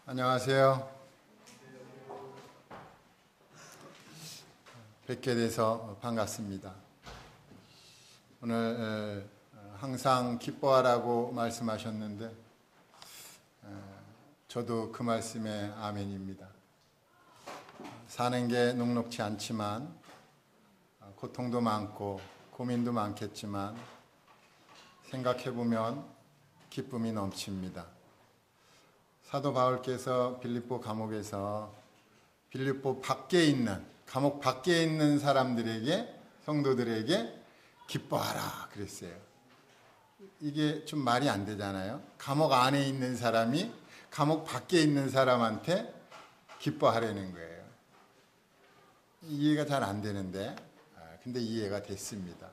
안녕하세요. 뵙게 돼서 반갑습니다. 오늘 항상 기뻐하라고 말씀하셨는데 저도 그 말씀에 아멘입니다. 사는 게 녹록지 않지만 고통도 많고 고민도 많겠지만 생각해보면 기쁨이 넘칩니다. 사도 바울께서 빌립보 감옥에서 빌립보 밖에 있는 감옥 밖에 있는 사람들에게 성도들에게 기뻐하라 그랬어요. 이게 좀 말이 안 되잖아요. 감옥 안에 있는 사람이 감옥 밖에 있는 사람한테 기뻐하라는 거예요. 이해가 잘 안 되는데 근데 이해가 됐습니다.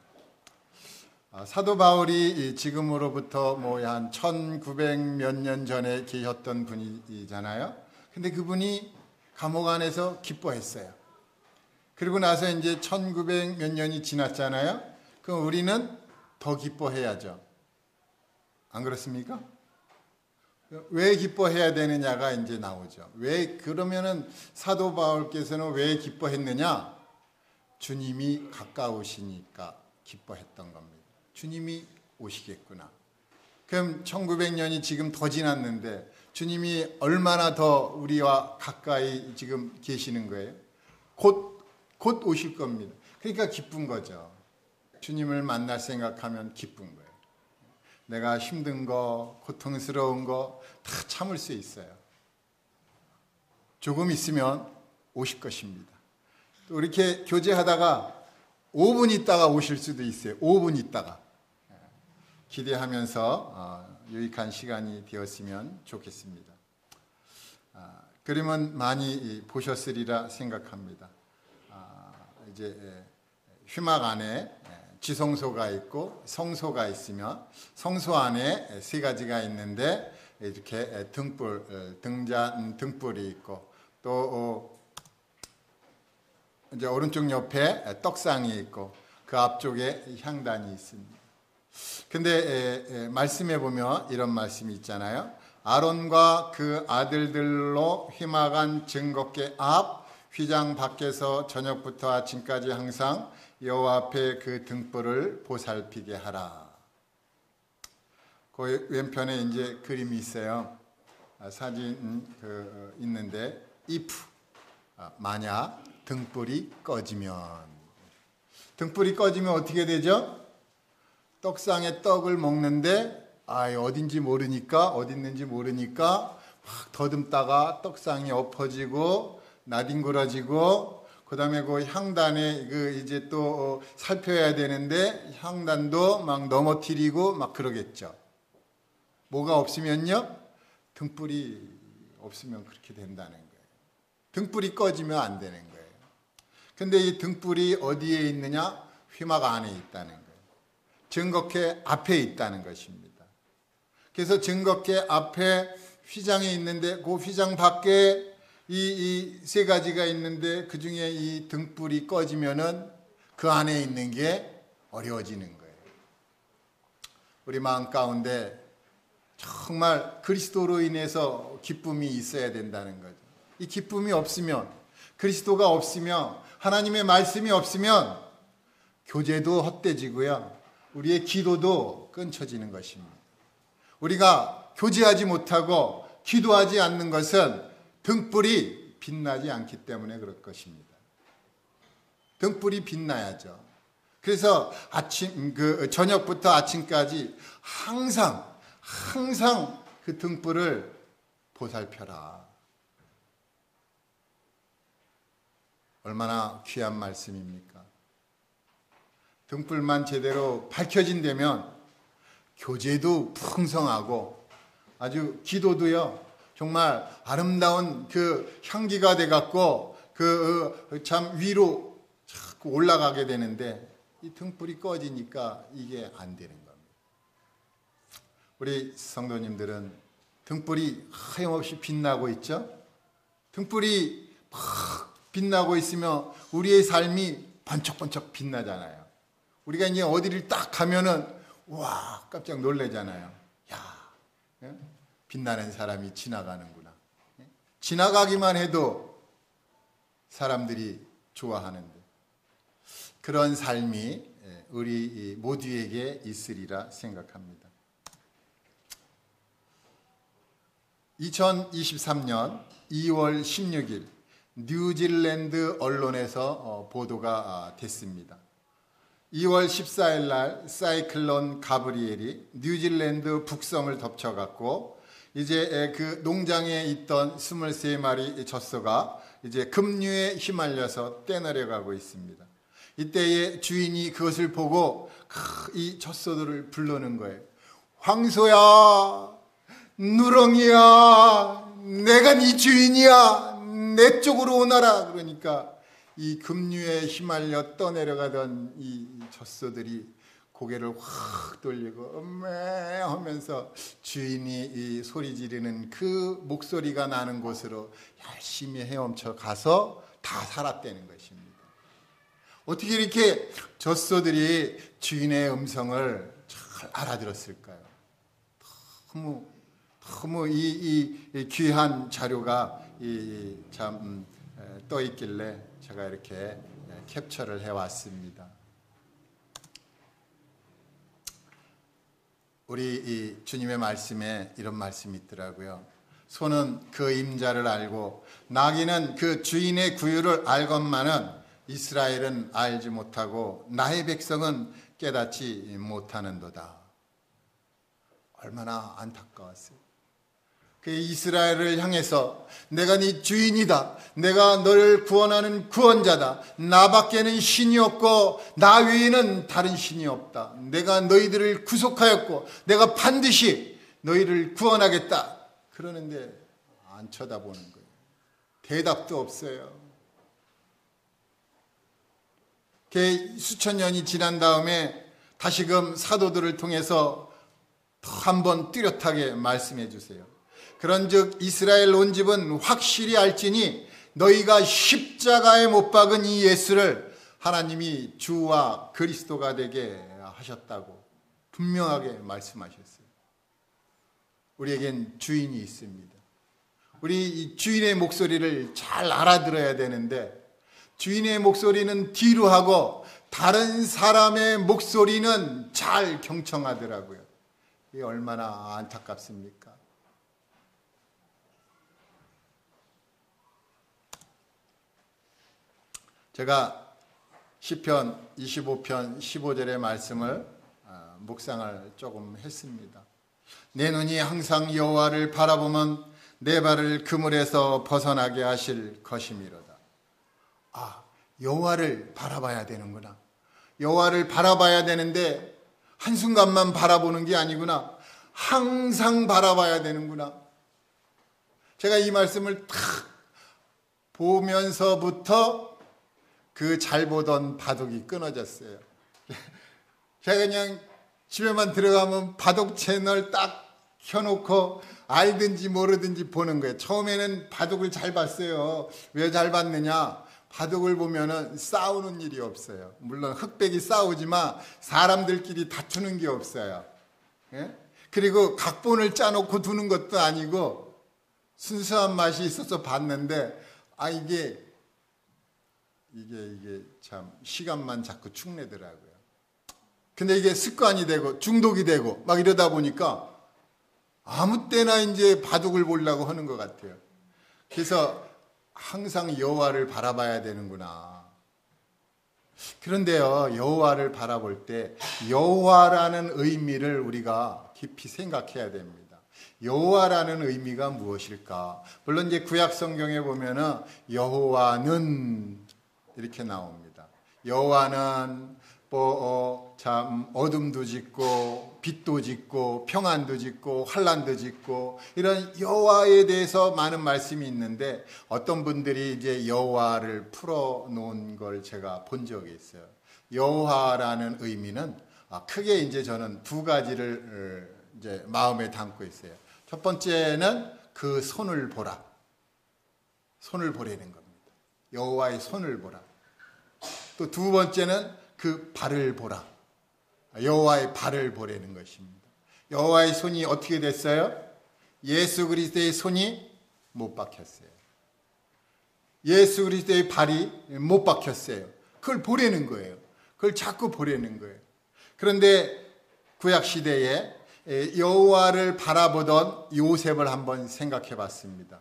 사도 바울이 지금으로부터 한 1900 몇 년 전에 계셨던 분이잖아요. 근데 그분이 감옥 안에서 기뻐했어요. 그리고 나서 이제 1900 몇 년이 지났잖아요. 그럼 우리는 더 기뻐해야죠. 안 그렇습니까? 왜 기뻐해야 되느냐가 이제 나오죠. 왜 그러면은 사도 바울께서는 왜 기뻐했느냐? 주님이 가까우시니까 기뻐했던 겁니다. 주님이 오시겠구나. 그럼 1900년이 지금 더 지났는데 주님이 얼마나 더 우리와 가까이 지금 계시는 거예요? 곧 오실 겁니다. 그러니까 기쁜 거죠. 주님을 만날 생각하면 기쁜 거예요. 내가 힘든 거, 고통스러운 거 다 참을 수 있어요. 조금 있으면 오실 것입니다. 또 이렇게 교제하다가 5분 있다가 오실 수도 있어요. 5분 있다가. 기대하면서 유익한 시간이 되었으면 좋겠습니다. 그림은 많이 보셨으리라 생각합니다. 이제 휘막 안에 지성소가 있고 성소가 있으며 성소 안에 세 가지가 있는데 이렇게 등불이 있고 또 이제 오른쪽 옆에 떡상이 있고 그 앞쪽에 향단이 있습니다. 근데 말씀해 보면 이런 말씀이 있잖아요. 아론과 그 아들들로 휘막안 증거궤 앞 휘장 밖에서 저녁부터 아침까지 항상 여호와 앞에 그 등불을 보살피게 하라. 그 왼편에 이제 그림이 있어요. 사진 있는데 if 만약 등불이 꺼지면 어떻게 되죠? 떡상에 떡을 먹는데 어딘지 모르니까 어디 있는지 모르니까 막 더듬다가 떡상이 엎어지고 나뒹굴어지고 그다음에 그 향단에 이제 또 살펴야 되는데 향단도 막 넘어뜨리고 막 그러겠죠. 뭐가 없으면요? 등불이 없으면 그렇게 된다는 거예요. 등불이 꺼지면 안 되는 거예요. 근데 이 등불이 어디에 있느냐? 휘막 안에 있다는 거예요. 증거궤 앞에 있다는 것입니다. 그래서 증거궤 앞에 휘장이 있는데 그 휘장 밖에 이 세 가지가 있는데 그 중에 이 등불이 꺼지면은 그 안에 있는 게 어려워지는 거예요. 우리 마음 가운데 정말 그리스도로 인해서 기쁨이 있어야 된다는 거죠. 이 기쁨이 없으면 그리스도가 없으면 하나님의 말씀이 없으면 교제도 헛되지고요. 우리의 기도도 끊쳐지는 것입니다. 우리가 교제하지 못하고 기도하지 않는 것은 등불이 빛나지 않기 때문에 그럴 것입니다. 등불이 빛나야죠. 그래서 저녁부터 아침까지 항상 그 등불을 보살펴라. 얼마나 귀한 말씀입니까? 등불만 제대로 밝혀진다면 교제도 풍성하고 아주 기도도요 정말 아름다운 그 향기가 돼갖고 참 위로 자꾸 올라가게 되는데 이 등불이 꺼지니까 이게 안 되는 겁니다. 우리 성도님들은 등불이 하염없이 빛나고 있죠? 등불이 막 빛나고 있으면 우리의 삶이 번쩍번쩍 빛나잖아요. 우리가 이제 어디를 딱 가면은 와 깜짝 놀라잖아요. 야 빛나는 사람이 지나가는구나. 지나가기만 해도 사람들이 좋아하는데 그런 삶이 우리 모두에게 있으리라 생각합니다. 2023년 2월 16일 뉴질랜드 언론에서 보도가 됐습니다. 2월 14일 날 사이클론 가브리엘이 뉴질랜드 북섬을 덮쳐갔고 이제 그 농장에 있던 23마리 젖소가 이제 급류에 휘말려서 떼내려가고 있습니다. 이때에 주인이 그것을 보고 이 젖소들을 부르는 거예요. 황소야, 누렁이야, 내가 네 주인이야, 내 쪽으로 오너라. 그러니까 이 급류에 휘말려 떠내려가던 이 젖소들이 고개를 확 돌리고 엄매 하면서 주인이 이 소리 지르는 그 목소리가 나는 곳으로 열심히 헤엄쳐 가서 다 살았다는 것입니다. 어떻게 이렇게 젖소들이 주인의 음성을 잘 알아들었을까요? 너무 이 귀한 자료가 참 떠 있길래 제가 이렇게 캡처를 해왔습니다. 우리 이 주님의 말씀에 이런 말씀이 있더라고요. 소는 그 임자를 알고 나귀는 그 주인의 구유를 알건만은 이스라엘은 알지 못하고 나의 백성은 깨닫지 못하는도다. 얼마나 안타까웠어요. 그 이스라엘을 향해서 내가 네 주인이다. 내가 너를 구원하는 구원자다. 나밖에는 신이 없고 나 외에는 다른 신이 없다. 내가 너희들을 구속하였고 내가 반드시 너희를 구원하겠다. 그러는데 안 쳐다보는 거예요. 대답도 없어요. 수천 년이 지난 다음에 다시금 사도들을 통해서 한 번 뚜렷하게 말씀해 주세요. 그런즉 이스라엘 온 집은 확실히 알지니 너희가 십자가에 못 박은 이 예수를 하나님이 주와 그리스도가 되게 하셨다고 분명하게 말씀하셨어요. 우리에겐 주인이 있습니다. 우리 이 주인의 목소리를 잘 알아들어야 되는데 주인의 목소리는 뒤로 하고 다른 사람의 목소리는 잘 경청하더라고요. 이게 얼마나 안타깝습니까? 제가 시편 25편 15절의 말씀을 묵상을 조금 했습니다. 내 눈이 항상 여호와를 바라보면 내 발을 그물에서 벗어나게 하실 것이미로다. 여호와를 바라봐야 되는구나. 여호와를 바라봐야 되는데 한순간만 바라보는 게 아니구나. 항상 바라봐야 되는구나. 제가 이 말씀을 탁 보면서부터 그 잘 보던 바둑이 끊어졌어요. 제가 그냥 집에만 들어가면 바둑 채널 딱 켜놓고 알든지 모르든지 보는 거예요. 처음에는 바둑을 잘 봤어요. 왜 잘 봤느냐? 바둑을 보면은 싸우는 일이 없어요. 물론 흑백이 싸우지만 사람들끼리 다투는 게 없어요. 예? 그리고 각본을 짜놓고 두는 것도 아니고 순수한 맛이 있어서 봤는데 이게 참 시간만 자꾸 축내더라고요. 근데 이게 습관이 되고 중독이 되고 막 이러다 보니까 아무 때나 이제 바둑을 보려고 하는 것 같아요. 그래서 항상 여호와를 바라봐야 되는구나. 그런데요, 여호와를 바라볼 때 여호와라는 의미를 우리가 깊이 생각해야 됩니다. 여호와라는 의미가 무엇일까? 물론 이제 구약 성경에 보면은 여호와는 이렇게 나옵니다. 여호와는 참 어둠도 짓고 빛도 짓고 평안도 짓고 환난도 짓고 이런 여호와에 대해서 많은 말씀이 있는데 어떤 분들이 이제 여호와를 풀어 놓은 걸 제가 본 적이 있어요. 여호와라는 의미는 크게 이제 저는 두 가지를 이제 마음에 담고 있어요. 첫 번째는 그 손을 보라. 손을 보라는 겁니다. 여호와의 손을 보라. 또 두 번째는 그 발을 보라. 여호와의 발을 보라는 것입니다. 여호와의 손이 어떻게 됐어요? 예수 그리스도의 손이 못 박혔어요. 예수 그리스도의 발이 못 박혔어요. 그걸 보려는 거예요. 그걸 자꾸 보려는 거예요. 그런데 구약 시대에 여호와를 바라보던 요셉을 한번 생각해 봤습니다.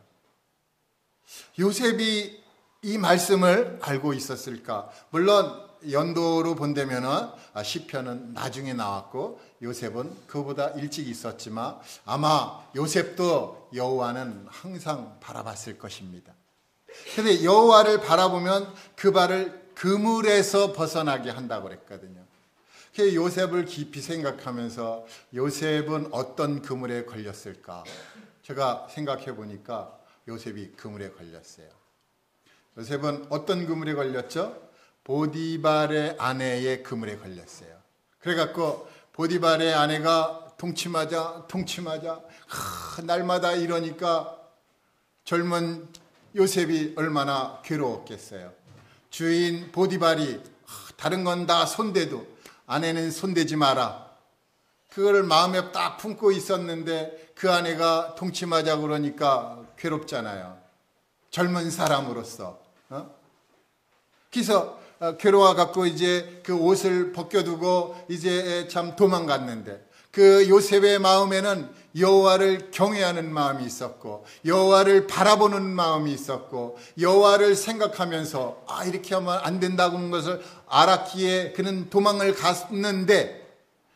요셉이 이 말씀을 알고 있었을까? 물론 연도로 본다면은 시편은 나중에 나왔고 요셉은 그보다 일찍 있었지만 아마 요셉도 여호와는 항상 바라봤을 것입니다. 그런데 여호와를 바라보면 그 발을 그물에서 벗어나게 한다고 그랬거든요. 그래서 요셉을 깊이 생각하면서 요셉은 어떤 그물에 걸렸을까? 제가 생각해 보니까 요셉이 그물에 걸렸어요. 요셉은 어떤 그물에 걸렸죠? 보디발의 아내의 그물에 걸렸어요. 그래갖고 보디발의 아내가 동침하자 날마다 이러니까 젊은 요셉이 얼마나 괴로웠겠어요. 주인 보디발이 다른 건 다 손대도 아내는 손대지 마라. 그거를 마음에 딱 품고 있었는데 그 아내가 동침하자 그러니까 괴롭잖아요. 젊은 사람으로서. 그래서 괴로워 갖고 이제 그 옷을 벗겨두고 이제 참 도망갔는데 그 요셉의 마음에는 여호와를 경외하는 마음이 있었고 여호와를 바라보는 마음이 있었고 여호와를 생각하면서 이렇게 하면 안 된다는 것을 알았기에 그는 도망을 갔는데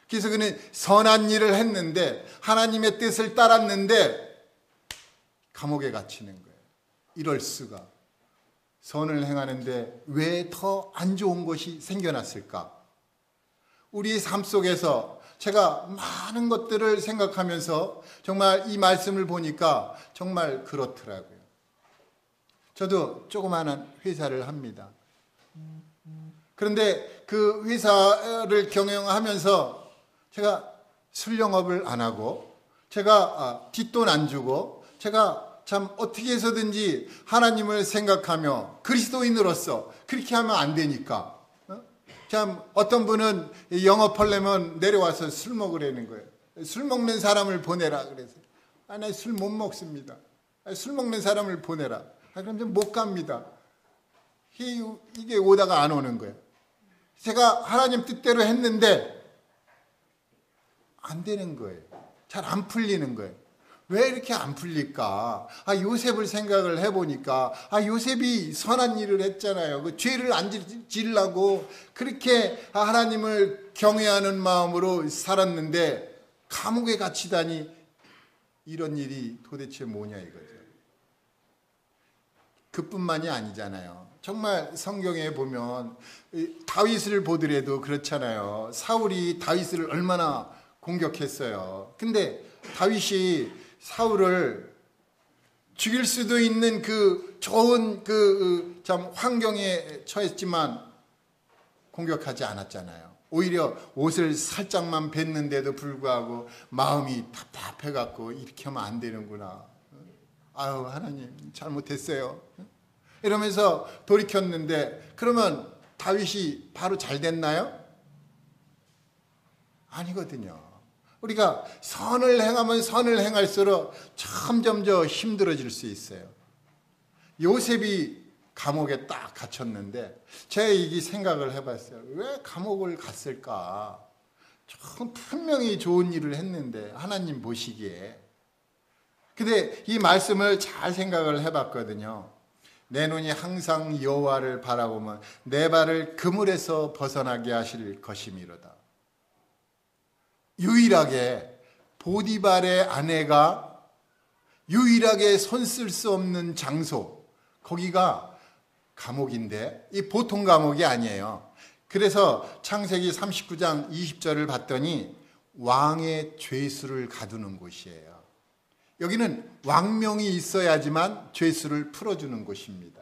그래서 그는 선한 일을 했는데 하나님의 뜻을 따랐는데 감옥에 갇히는 거예요. 이럴 수가. 선을 행하는데 왜 더 안 좋은 것이 생겨났을까? 우리 삶 속에서 제가 많은 것들을 생각하면서 정말 이 말씀을 보니까 정말 그렇더라고요. 저도 조그마한 회사를 합니다. 그런데 그 회사를 경영하면서 제가 술 영업을 안 하고 제가 뒷돈 안 주고 제가 참 어떻게 해서든지 하나님을 생각하며 그리스도인으로서 그렇게 하면 안 되니까 참 어떤 분은 영업하려면 내려와서 술 먹으라는 거예요. 술 먹는 사람을 보내라 그래서 나 술 못 먹습니다. 술 먹는 사람을 보내라. 그럼 좀 못 갑니다. 이게 오다가 안 오는 거예요. 제가 하나님 뜻대로 했는데 안 되는 거예요. 잘 안 풀리는 거예요. 왜 이렇게 안 풀릴까? 요셉을 생각을 해보니까 요셉이 선한 일을 했잖아요. 그 죄를 안 지으려고 그렇게 하나님을 경외하는 마음으로 살았는데 감옥에 갇히다니 이런 일이 도대체 뭐냐 이거죠. 그뿐만이 아니잖아요. 정말 성경에 보면 다윗을 보더라도 그렇잖아요. 사울이 다윗을 얼마나 공격했어요. 근데 다윗이 사울을 죽일 수도 있는 그 좋은 참 환경에 처했지만 공격하지 않았잖아요. 오히려 옷을 살짝만 뱉는데도 불구하고 마음이 답답해갖고 이렇게 하면 안 되는구나. 아유 하나님 잘못했어요. 이러면서 돌이켰는데 그러면 다윗이 바로 잘 됐나요? 아니거든요. 우리가 선을 행하면 선을 행할수록 점점 더 힘들어질 수 있어요. 요셉이 감옥에 딱 갇혔는데 제가 이 생각을 해봤어요. 왜 감옥을 갔을까? 분명히 좋은 일을 했는데 하나님 보시기에. 근데 이 말씀을 잘 생각을 해봤거든요. 내 눈이 항상 여호와를 바라보면 내 발을 그물에서 벗어나게 하실 것이미로다. 유일하게 보디발의 아내가 유일하게 손 쓸 수 없는 장소, 거기가 감옥인데 이 보통 감옥이 아니에요. 그래서 창세기 39장 20절을 봤더니 왕의 죄수를 가두는 곳이에요. 여기는 왕명이 있어야지만 죄수를 풀어주는 곳입니다.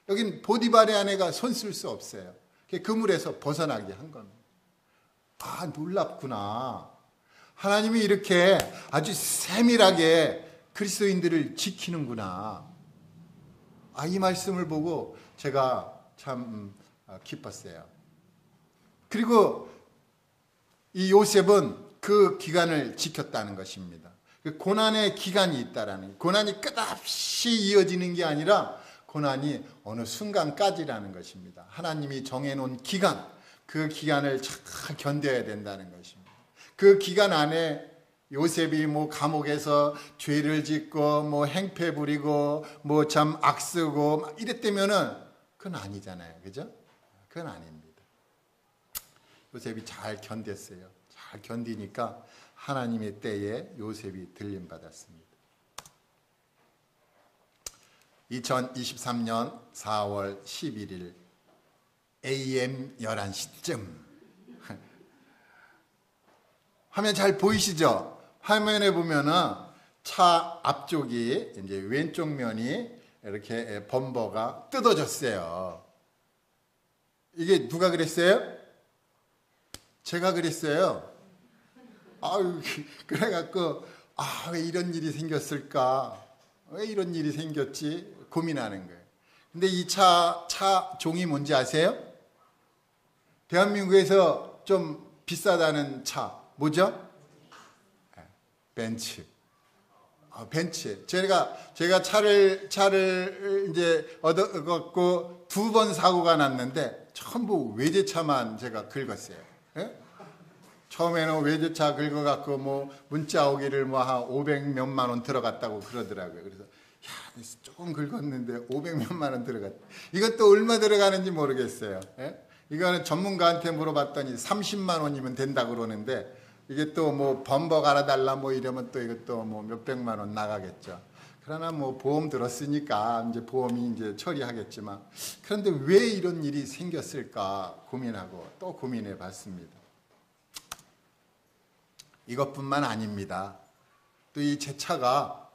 여긴 보디발의 아내가 손 쓸 수 없어요. 그물에서 벗어나게 한 겁니다. 놀랍구나. 하나님이 이렇게 아주 세밀하게 그리스도인들을 지키는구나. 이 말씀을 보고 제가 참 기뻤어요. 그리고 이 요셉은 그 기간을 지켰다는 것입니다. 그 고난의 기간이 있다라는 거예요. 고난이 끝없이 이어지는 게 아니라 고난이 어느 순간까지라는 것입니다. 하나님이 정해놓은 기간, 그 기간을 잘 견뎌야 된다는 것입니다. 그 기간 안에 요셉이 뭐 감옥에서 죄를 짓고 뭐 행패 부리고 뭐 참 악쓰고 막 이랬다면은 그건 아니잖아요. 그죠? 그건 아닙니다. 요셉이 잘 견뎠어요. 잘 견디니까 하나님의 때에 요셉이 들림받았습니다. 2023년 4월 11일 AM 11시쯤 화면 잘 보이시죠? 화면에 보면은 차 앞쪽이 이제 왼쪽 면이 이렇게 범버가 뜯어졌어요. 이게 누가 그랬어요? 제가 그랬어요. 아유, 그래갖고 왜 이런 일이 생겼을까? 왜 이런 일이 생겼지? 고민하는 거예요. 근데 이 차 종이 뭔지 아세요? 대한민국에서 좀 비싸다는 차 뭐죠? 벤츠. 벤츠. 제가 차를 이제 얻어갖고 2번 사고가 났는데 전부 외제차만 제가 긁었어요. 예? 처음에는 외제차 긁어갖고 뭐 문자 오기를 뭐 한 500 몇만 원 들어갔다고 그러더라고요. 그래서 조금 긁었는데 500 몇만 원 들어갔다. 이것도 얼마 들어가는지 모르겠어요. 예? 이거는 전문가한테 물어봤더니 30만 원이면 된다고 그러는데 이게 또 뭐 범버 갈아달라 뭐 이러면 또 이것도 뭐 몇백만 원 나가겠죠. 그러나 뭐 보험 들었으니까 이제 보험이 이제 처리하겠지만 그런데 왜 이런 일이 생겼을까 고민하고 또 고민해 봤습니다. 이것뿐만 아닙니다. 또 이 제 차가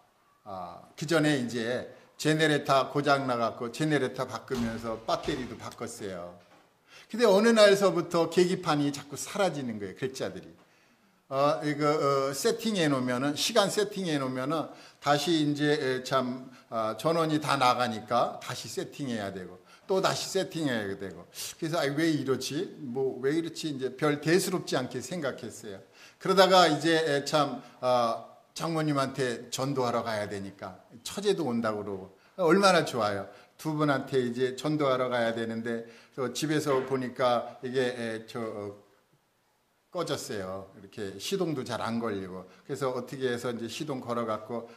그 전에 이제 제네레이터 고장 나갖고 제네레이터 바꾸면서 배터리도 바꿨어요. 근데 어느 날서부터 계기판이 자꾸 사라지는 거예요. 글자들이. 이거 세팅해 놓으면은 시간 세팅해 놓으면은 다시 이제 참 전원이 다 나가니까 다시 세팅해야 되고 또 다시 세팅해야 되고 그래서 왜 이러지? 뭐 왜 이렇지? 이제 별 대수롭지 않게 생각했어요. 그러다가 이제 참 장모님한테 전도하러 가야 되니까 처제도 온다고 그러고 얼마나 좋아요. 두 분한테 이제 전도하러 가야 되는데 또 집에서 보니까 이게 꺼졌어요. 이렇게 시동도 잘 안 걸리고 그래서 어떻게 해서 이제 시동 걸어갖고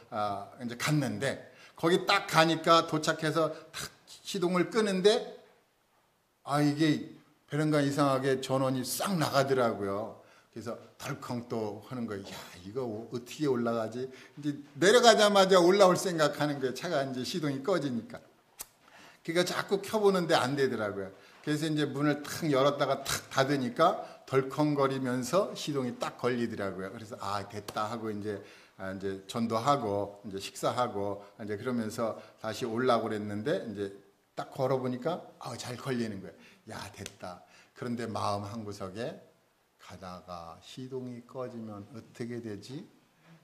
이제 갔는데 거기 딱 가니까 도착해서 딱 시동을 끄는데 이게 베란간 이상하게 전원이 싹 나가더라고요. 그래서 덜컹 또 하는 거예요. 야, 이거 어떻게 올라가지? 이제 내려가자마자 올라올 생각하는 거예요. 차가 이제 시동이 꺼지니까. 그러니까 자꾸 켜보는데 안 되더라고요. 그래서 이제 문을 탁 열었다가 탁 닫으니까 덜컹거리면서 시동이 딱 걸리더라고요. 그래서 됐다 하고 이제 전도하고 이제 식사하고 이제 그러면서 다시 올라오고 그랬는데 이제 딱 걸어보니까 잘 걸리는 거예요. 야, 됐다. 그런데 마음 한구석에 가다가 시동이 꺼지면 어떻게 되지?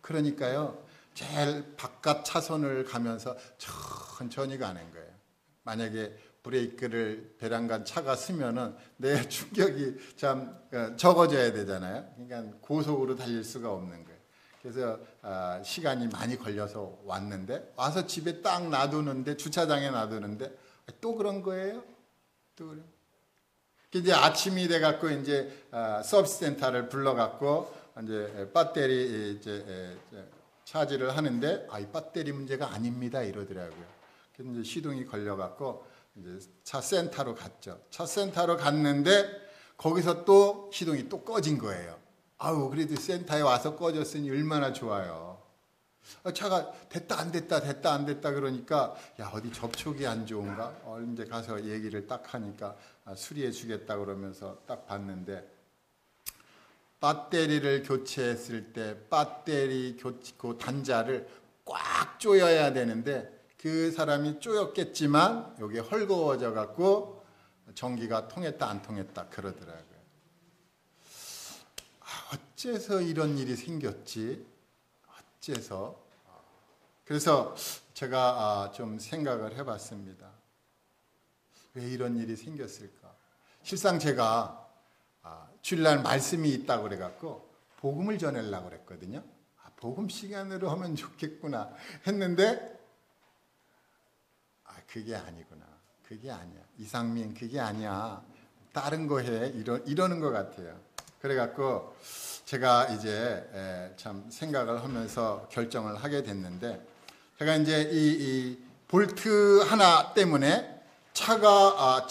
그러니까요. 제일 바깥 차선을 가면서 천천히 가는 거예요. 만약에 브레이크를 베란간 차가 쓰면은 내 충격이 참 적어져야 되잖아요. 그러니까 고속으로 달릴 수가 없는 거예요. 그래서 시간이 많이 걸려서 왔는데 와서 집에 딱 놔두는데 주차장에 놔두는데 또 그런 거예요. 또 그래. 이제 아침이 돼갖고 이제 서비스 센터를 불러갖고 이제 배터리 이제 차지를 하는데 이 배터리 문제가 아닙니다 이러더라고요. 그래서 이제 시동이 걸려갖고 이제 차 센터로 갔죠. 차 센터로 갔는데 거기서 또 시동이 또 꺼진 거예요. 그래도 센터에 와서 꺼졌으니 얼마나 좋아요. 차가 됐다 안 됐다 그러니까 어디 접촉이 안 좋은가? 이제 가서 얘기를 딱 하니까 수리해 주겠다 그러면서 딱 봤는데 배터리를 교체했을 때 배터리 그 단자를 꽉 조여야 되는데 그 사람이 조였겠지만 여기 헐거워져 갖고 전기가 통했다 안 통했다 그러더라고요. 어째서 이런 일이 생겼지? 어째서? 그래서 제가 좀 생각을 해봤습니다. 왜 이런 일이 생겼을까? 실상 제가 주일날 말씀이 있다고 그래갖고 복음을 전하려고 그랬거든요. 복음 시간으로 하면 좋겠구나 했는데 그게 아니구나. 그게 아니야. 이상민 그게 아니야. 다른 거 해. 이러는 것 같아요. 그래갖고 제가 이제 참 생각을 하면서 결정을 하게 됐는데, 제가 이제 이 볼트 하나 때문에 차가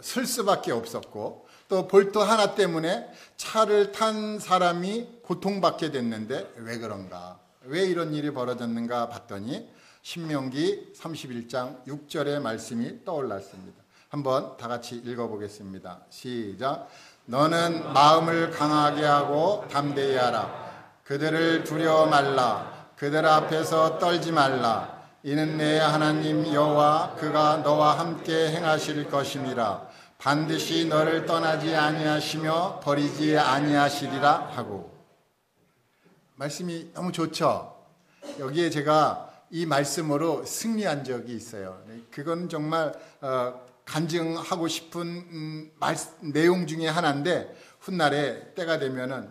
쓸 수밖에 없었고, 또 볼트 하나 때문에 차를 탄 사람이 고통받게 됐는데 왜 그런가? 왜 이런 일이 벌어졌는가 봤더니 신명기 31장 6절의 말씀이 떠올랐습니다. 한번 다 같이 읽어보겠습니다. 시작. 너는 마음을 강하게 하고 담대히 하라. 그들을 두려워 말라. 그들 앞에서 떨지 말라. 이는 내 하나님 여호와 그가 너와 함께 행하실 것임이라. 반드시 너를 떠나지 아니하시며 버리지 아니하시리라 하고. 말씀이 너무 좋죠. 여기에 제가 이 말씀으로 승리한 적이 있어요. 그건 정말 간증하고 싶은 내용 중에 하나인데, 훗날에 때가 되면은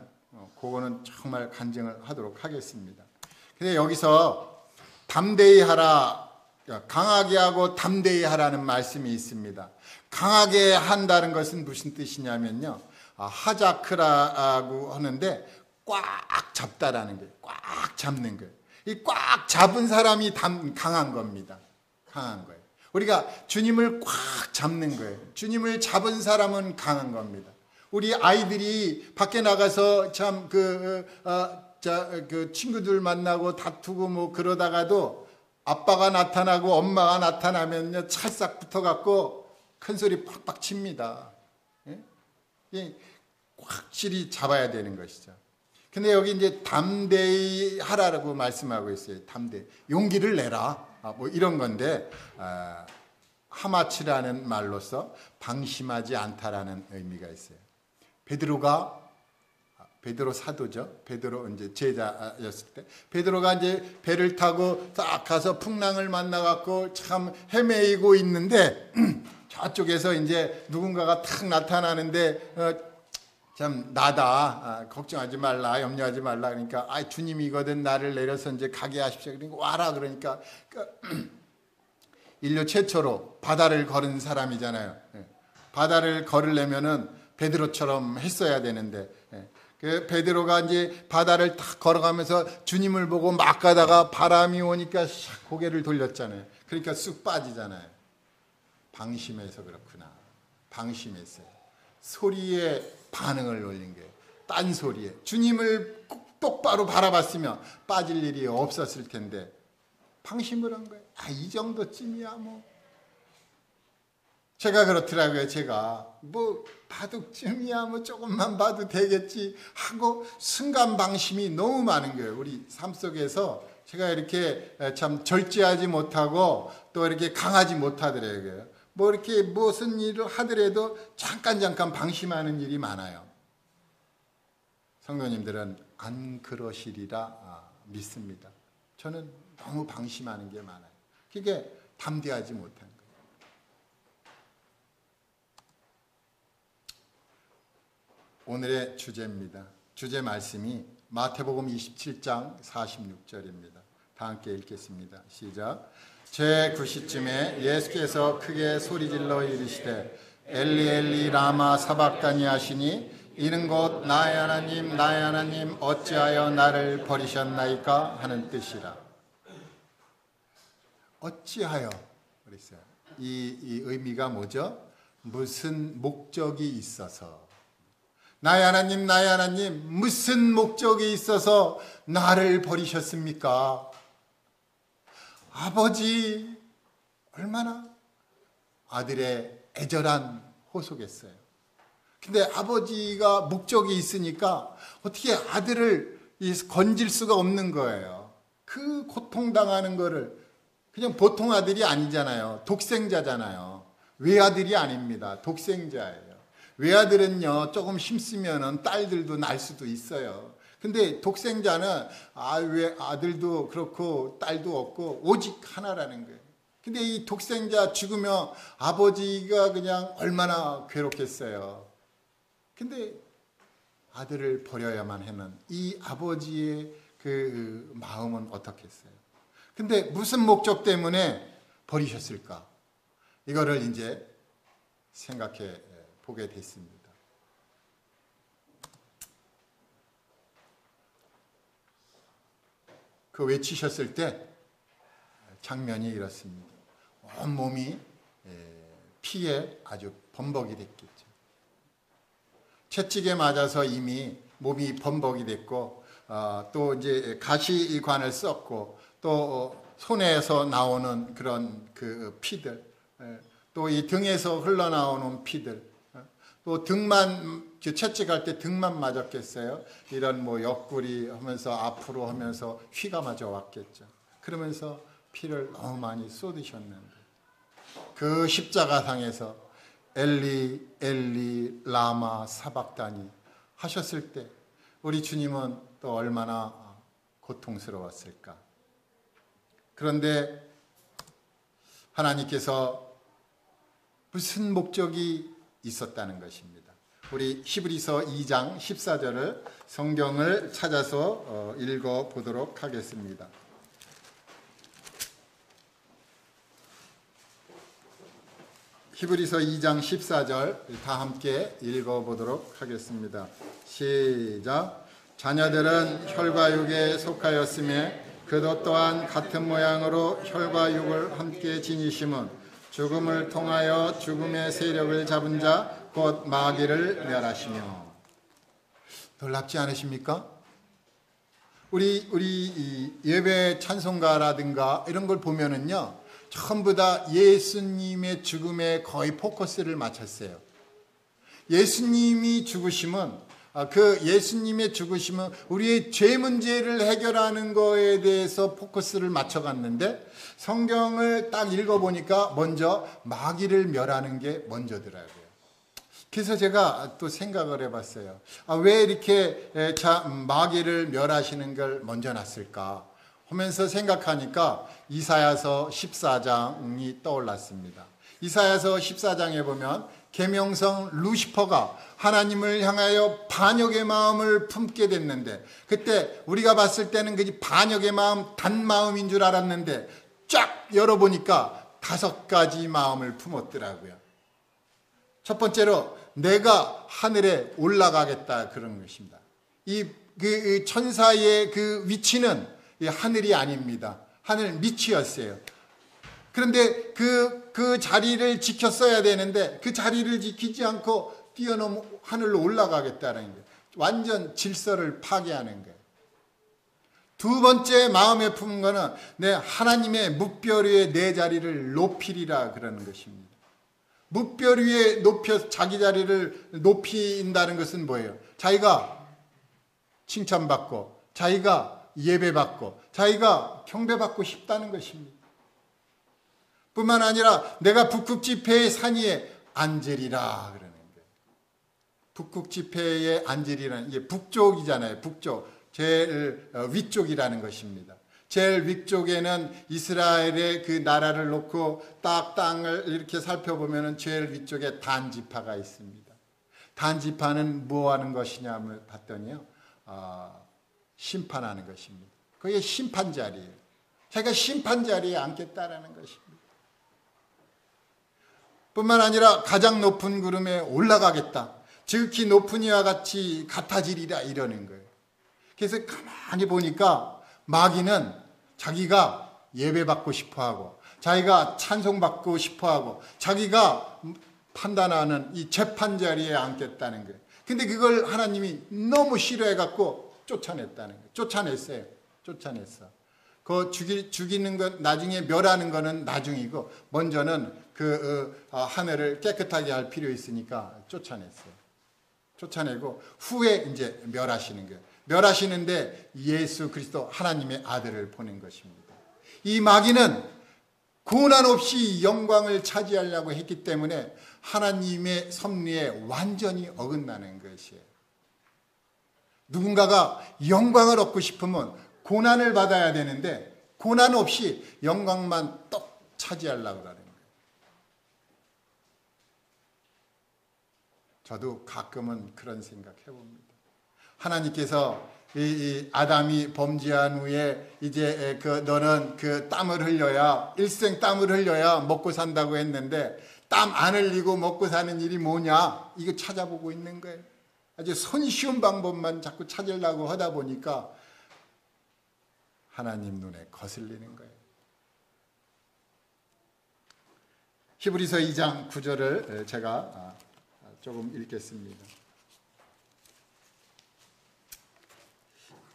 그거는 정말 간증을 하도록 하겠습니다. 근데 여기서 담대히 하라, 강하게 하고 담대히 하라는 말씀이 있습니다. 강하게 한다는 것은 무슨 뜻이냐면요, 하자크라고 하는데 꽉 잡다라는 거예요. 꽉 잡는 거예요. 이 꽉 잡은 사람이 강한 겁니다. 강한 거예요. 우리가 주님을 꽉 잡는 거예요. 주님을 잡은 사람은 강한 겁니다. 우리 아이들이 밖에 나가서 참 그 친구들 만나고 다투고 뭐 그러다가도 아빠가 나타나고 엄마가 나타나면요, 찰싹 붙어갖고 큰 소리 팍팍 칩니다. 예? 확실히 잡아야 되는 것이죠. 근데 여기 이제 담대히 하라고 말씀하고 있어요. 담대, 용기를 내라. 뭐 이런 건데, 하마치라는 말로서 방심하지 않다라는 의미가 있어요. 베드로 사도죠. 베드로 이제 제자였을 때, 베드로가 이제 배를 타고 딱 가서 풍랑을 만나갖고 참 헤매이고 있는데, 저쪽에서 이제 누군가가 탁 나타나는데, 참 나다, 걱정하지 말라, 염려하지 말라. 그러니까 주님이거든 나를 내려서 이제 가게 하십시오. 그러니까 와라. 그러니까 인류 최초로 바다를 걸은 사람이잖아요. 바다를 걸으려면은 베드로처럼 했어야 되는데, 그 베드로가 이제 바다를 탁 걸어가면서 주님을 보고 막 가다가 바람이 오니까 고개를 돌렸잖아요. 그러니까 쑥 빠지잖아요. 방심해서 그렇구나. 방심했어요. 소리에 반응을 올린 거예요. 딴소리에. 주님을 똑바로 바라봤으면 빠질 일이 없었을 텐데 방심을 한 거예요. 이 정도쯤이야 뭐. 제가 그렇더라고요. 제가 뭐 바둑쯤이야 뭐 조금만 봐도 되겠지 하고 순간 방심이 너무 많은 거예요. 우리 삶 속에서 제가 이렇게 참 절제하지 못하고 또 이렇게 강하지 못하더라고요. 뭐 이렇게 무슨 일을 하더라도 잠깐 방심하는 일이 많아요. 성도님들은 안 그러시리라 믿습니다. 저는 너무 방심하는 게 많아요. 그게 담대하지 못한 거예요. 오늘의 주제입니다. 주제 말씀이 마태복음 27장 46절입니다. 다 함께 읽겠습니다. 시작. 제9시쯤에 예수께서 크게 소리질러 이르시되 엘리 엘리 라마 사박다니 하시니 이는 곧 나의 하나님 나의 하나님 어찌하여 나를 버리셨나이까 하는 뜻이라. 어찌하여 그랬어요. 이 의미가 뭐죠? 무슨 목적이 있어서, 나의 하나님 무슨 목적이 있어서 나를 버리셨습니까? 아버지 얼마나 아들의 애절한 호소겠어요. 근데 아버지가 목적이 있으니까 어떻게 아들을 건질 수가 없는 거예요. 그 고통당하는 거를. 그냥 보통 아들이 아니잖아요. 독생자잖아요. 외아들이 아닙니다. 독생자예요. 외아들은요 조금 힘쓰면은 딸들도 날 수도 있어요. 근데 독생자는 왜 아들도 그렇고 딸도 없고 오직 하나라는 거예요. 근데 이 독생자 죽으면 아버지가 그냥 얼마나 괴롭겠어요. 근데 아들을 버려야만 하는 이 아버지의 그 마음은 어떻겠어요? 근데 무슨 목적 때문에 버리셨을까? 이거를 이제 생각해 보게 됐습니다. 그 외치셨을 때 장면이 이렇습니다. 온몸이 피에 아주 범벅이 됐겠죠. 채찍에 맞아서 이미 몸이 범벅이 됐고, 또 이제 가시관을 썼고, 또 손에서 나오는 그런 그 피들, 또 이 등에서 흘러나오는 피들, 또 등만 채찍할 때 등만 맞았겠어요. 이런 뭐 옆구리 하면서 앞으로 하면서 휘가 맞아 왔겠죠. 그러면서 피를 너무 많이 쏟으셨는데 그 십자가상에서 엘리 엘리 라마 사박다니 하셨을 때 우리 주님은 또 얼마나 고통스러웠을까. 그런데 하나님께서 무슨 목적이 있었다는 것입니다. 우리 히브리서 2장 14절을 성경을 찾아서 읽어보도록 하겠습니다. 히브리서 2장 14절 다 함께 읽어보도록 하겠습니다. 시작. 자녀들은 혈과 육에 속하였음에 그도 또한 같은 모양으로 혈과 육을 함께 지니심은 죽음을 통하여 죽음의 세력을 잡은 자 곧 마귀를 멸하시며. 놀랍지 않으십니까? 우리 예배 찬송가라든가 이런 걸 보면은요, 전부 다 예수님의 죽음에 거의 포커스를 맞췄어요. 예수님이 죽으심은, 그 예수님의 죽으심은 우리의 죄 문제를 해결하는 거에 대해서 포커스를 맞춰갔는데, 성경을 딱 읽어보니까 먼저 마귀를 멸하는 게 먼저더라고요. 그래서 제가 또 생각을 해봤어요. 왜 이렇게 마귀를 멸하시는 걸 먼저 놨을까 하면서 생각하니까 이사야서 14장이 떠올랐습니다. 이사야서 14장에 보면 계명성 루시퍼가 하나님을 향하여 반역의 마음을 품게 됐는데, 그때 우리가 봤을 때는 그 반역의 마음, 단마음인 줄 알았는데 쫙 열어보니까 5가지 마음을 품었더라고요. 첫 번째로 내가 하늘에 올라가겠다, 그런 것입니다. 그 천사의 그 위치는 하늘이 아닙니다. 하늘 밑이었어요. 그런데 그 자리를 지켰어야 되는데 그 자리를 지키지 않고 뛰어넘어 하늘로 올라가겠다는 거예요. 완전 질서를 파괴하는 거예요. 두 번째 마음에 품은 거는 내 하나님의 뭇별 위에 내 자리를 높이리라, 그러는 것입니다. 뭇별 위에 높여 자기 자리를 높인다는 것은 뭐예요? 자기가 칭찬받고, 자기가 예배받고, 자기가 경배받고 싶다는 것입니다. 뿐만 아니라 내가 북극 지폐의 산 위에 앉으리라, 그러는 거예요. 북극 지폐에 앉으리라는, 이게 북쪽이잖아요. 북쪽, 제일 위쪽이라는 것입니다. 제일 위쪽에는 이스라엘의 그 나라를 놓고 딱 땅을 이렇게 살펴보면 제일 위쪽에 단 지파가 있습니다. 단 지파는 뭐 하는 것이냐를 봤더니요, 심판하는 것입니다. 그게 심판 자리예요. 자기가 심판 자리에 앉겠다라는 것입니다. 뿐만 아니라 가장 높은 구름에 올라가겠다, 지극히 높은 이와 같이 같아지리라, 이러는 거예요. 그래서 가만히 보니까 마귀는 자기가 예배받고 싶어하고, 자기가 찬송받고 싶어하고, 자기가 판단하는 이 재판 자리에 앉겠다는 거예요. 근데 그걸 하나님이 너무 싫어해갖고 쫓아냈다는 거예요. 쫓아냈어. 그 죽이는 것, 나중에 멸하는 거는 나중이고, 먼저는 하늘을 깨끗하게 할 필요 있으니까 쫓아냈어요. 쫓아내고 후에 이제 멸하시는 거예요. 멸하시는데 예수 그리스도 하나님의 아들을 보낸 것입니다. 이 마귀는 고난 없이 영광을 차지하려고 했기 때문에 하나님의 섭리에 완전히 어긋나는 것이에요. 누군가가 영광을 얻고 싶으면 고난을 받아야 되는데 고난 없이 영광만 떡 차지하려고 하는 거예요. 저도 가끔은 그런 생각 해봅니다. 하나님께서 이 아담이 범죄한 후에 이제 너는 그 땀을 흘려야 일생 땀을 흘려야 먹고 산다고 했는데 땀 안 흘리고 먹고 사는 일이 뭐냐? 이거 찾아보고 있는 거예요. 아주 손쉬운 방법만 자꾸 찾으려고 하다 보니까 하나님 눈에 거슬리는 거예요. 히브리서 2장 9절을 제가 조금 읽겠습니다.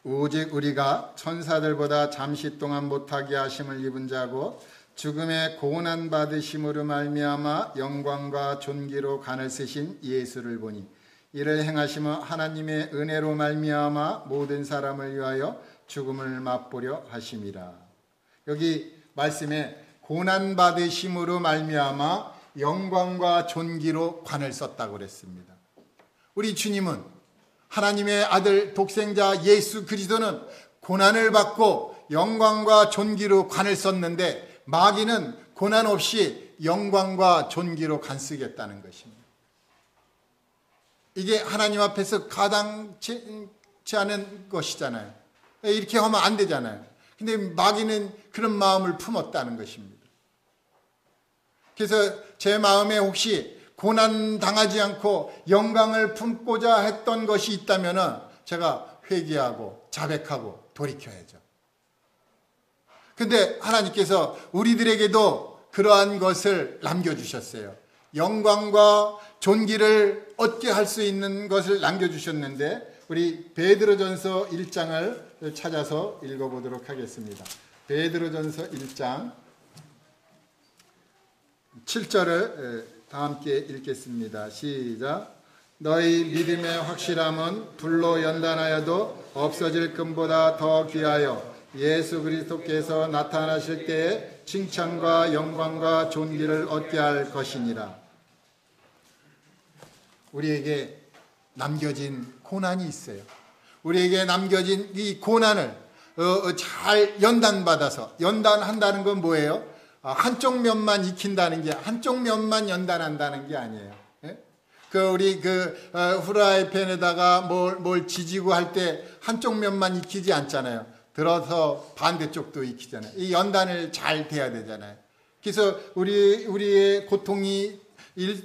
오직 우리가 천사들보다 잠시 동안 못하게 하심을 입은 자고 죽음의 고난 받으심으로 말미암아 영광과 존귀로 간을 쓰신 예수를 보니 이를 행하심은 하나님의 은혜로 말미암아 모든 사람을 위하여 죽음을 맛보려 하심이라. 여기 말씀에 고난 받으심으로 말미암아 영광과 존귀로 관을 썼다고 그랬습니다. 우리 주님은 하나님의 아들 독생자 예수 그리스도는 고난을 받고 영광과 존귀로 관을 썼는데 마귀는 고난 없이 영광과 존귀로 관 쓰겠다는 것입니다. 이게 하나님 앞에서 가당치 않은 것이잖아요. 이렇게 하면 안 되잖아요. 근데 마귀는 그런 마음을 품었다는 것입니다. 그래서 제 마음에 혹시 고난 당하지 않고 영광을 품고자 했던 것이 있다면 제가 회개하고 자백하고 돌이켜야죠. 근데 하나님께서 우리들에게도 그러한 것을 남겨주셨어요. 영광과 존귀를 얻게 할 수 있는 것을 남겨주셨는데 우리 베드로전서 1장을 찾아서 읽어보도록 하겠습니다. 베드로전서 1장 7절을 다 함께 읽겠습니다. 시작. 너희 믿음의 확실함은 불로 연단하여도 없어질 금보다 더 귀하여 예수 그리스도께서 나타나실 때에 칭찬과 영광과 존귀를 얻게 할 것이니라. 우리에게 남겨진 고난이 있어요. 우리에게 남겨진 이 고난을 잘 연단받아서, 연단한다는 건 뭐예요? 한쪽 면만 익힌다는 게, 한쪽 면만 연단한다는 게 아니에요. 우리 후라이팬에다가 뭘 지지고 할 때 한쪽 면만 익히지 않잖아요. 들어서 반대쪽도 익히잖아요. 이 연단을 잘 돼야 되잖아요. 그래서 우리의 고통이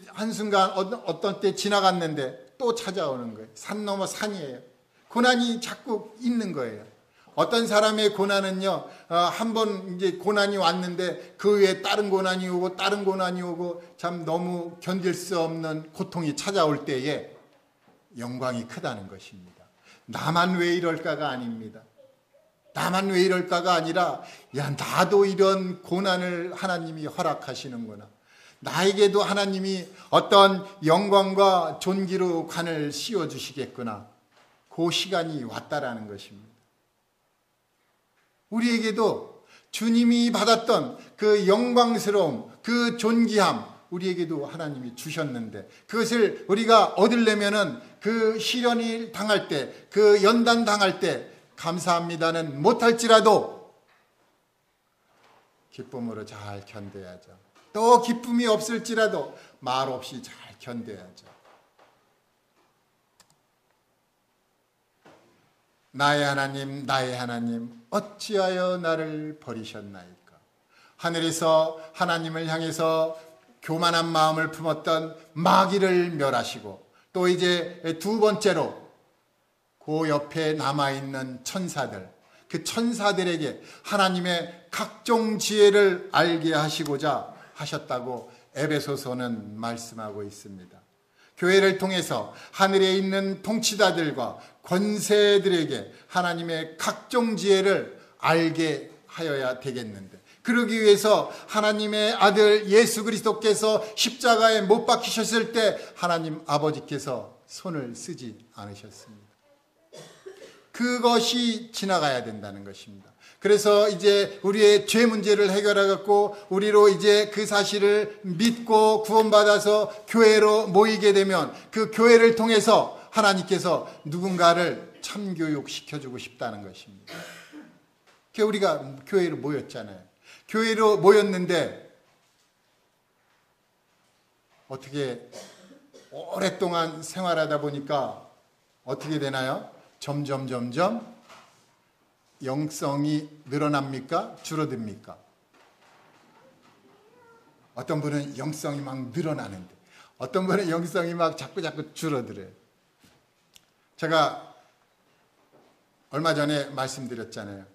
한순간 어떤 때 지나갔는데 또 찾아오는 거예요. 산 넘어 산이에요. 고난이 자꾸 있는 거예요. 어떤 사람의 고난은요, 한 번 이제 고난이 왔는데 그 위에 다른 고난이 오고 다른 고난이 오고 참 너무 견딜 수 없는 고통이 찾아올 때에 영광이 크다는 것입니다. 나만 왜 이럴까가 아닙니다. 나만 왜 이럴까가 아니라, 야, 나도 이런 고난을 하나님이 허락하시는구나. 나에게도 하나님이 어떤 영광과 존귀로 관을 씌워주시겠구나. 그 시간이 왔다라는 것입니다. 우리에게도 주님이 받았던 그 영광스러움, 그 존귀함, 우리에게도 하나님이 주셨는데 그것을 우리가 얻으려면은 그 시련이 당할 때, 그 연단 당할 때 감사합니다는 못할지라도 기쁨으로 잘 견뎌야죠. 또 기쁨이 없을지라도 말 없이 잘 견뎌야죠. 나의 하나님, 나의 하나님, 어찌하여 나를 버리셨나이까? 하늘에서 하나님을 향해서 교만한 마음을 품었던 마귀를 멸하시고, 또 이제 두 번째로 그 옆에 남아있는 천사들, 그 천사들에게 하나님의 각종 지혜를 알게 하시고자 하셨다고 에베소서는 말씀하고 있습니다. 교회를 통해서 하늘에 있는 통치자들과 권세들에게 하나님의 각종 지혜를 알게 하여야 되겠는데, 그러기 위해서 하나님의 아들 예수 그리스도께서 십자가에 못 박히셨을 때 하나님 아버지께서 손을 쓰지 않으셨습니다. 그것이 지나가야 된다는 것입니다. 그래서 이제 우리의 죄 문제를 해결해 갖고 우리로 이제 그 사실을 믿고 구원받아서 교회로 모이게 되면 그 교회를 통해서 하나님께서 누군가를 참교육 시켜주고 싶다는 것입니다. 우리가 교회로 모였잖아요. 교회로 모였는데 어떻게 오랫동안 생활하다 보니까 어떻게 되나요? 점점 영성이 늘어납니까? 줄어듭니까? 어떤 분은 영성이 막 늘어나는데 어떤 분은 영성이 막 자꾸 줄어들어요. 제가 얼마 전에 말씀드렸잖아요.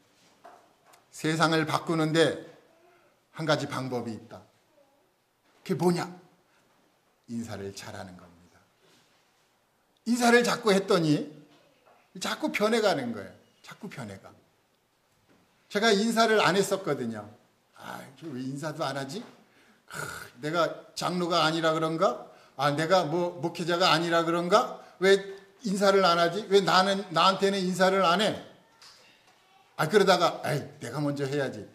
세상을 바꾸는데 한 가지 방법이 있다. 그게 뭐냐? 인사를 잘하는 겁니다. 인사를 자꾸 했더니 자꾸 변해가는 거예요. 자꾸 변해가. 제가 인사를 안 했었거든요. 왜 인사도 안 하지? 내가 장로가 아니라 그런가? 내가 목회자가 아니라 그런가? 왜 인사를 안 하지? 왜 나한테는 인사를 안 해? 그러다가 내가 먼저 해야지.